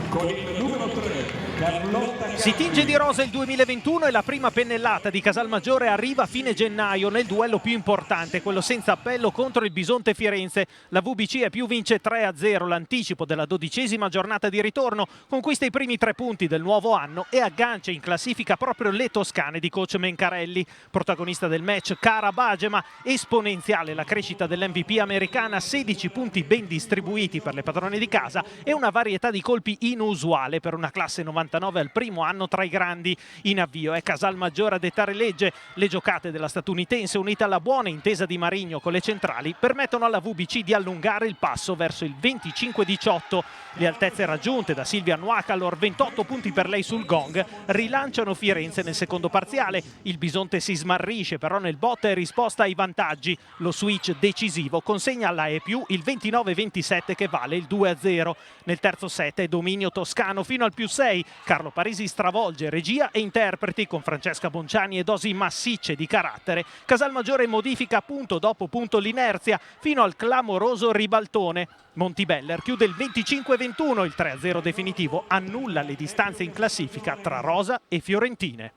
con il numero 3 Carlotta Si tinge di rosa il 2021 e la prima pennellata di Casalmaggiore arriva a fine gennaio nel duello più importante, quello senza appello contro il Bisonte Firenze. La VBC vince 3-0, l'anticipo della 12ª giornata di ritorno, conquista i primi 3 punti del nuovo anno e aggancia in classifica proprio le toscane di coach Mencarelli. Protagonista del match Cara Bagema, esponenziale la crescita dell'MVP americana, 16 punti ben distribuiti per le padrone di casa e una varietà di colpi inusuale per una classe 99 al primo anno tra i grandi. In avvio è Casalmaggiore a dettare legge. Le giocate della statunitense unite alla buona intesa di Marigno con le centrali permettono alla VBC di allungare il passo verso il 25-18. Le altezze raggiunte da Silvia Nuacalor, 28 punti per lei sul gong, rilanciano Firenze nel secondo parziale. Il Bisonte si smarrisce però nel botta e risposta ai vantaggi. Lo switch decisivo consegna alla E+ il 29-27 che vale il 2-0. Nel terzo set è dominio toscano fino al +6. Carlo Parisi stravolge regia e interpreti con Francesca Bonciani e dosi massicce di carattere. Casalmaggiore modifica punto dopo punto l'inerzia fino al clamoroso ribaltone. Montibeller chiude il 25-21, il 3-0 definitivo annulla le distanze in classifica tra rosa e fiorentine.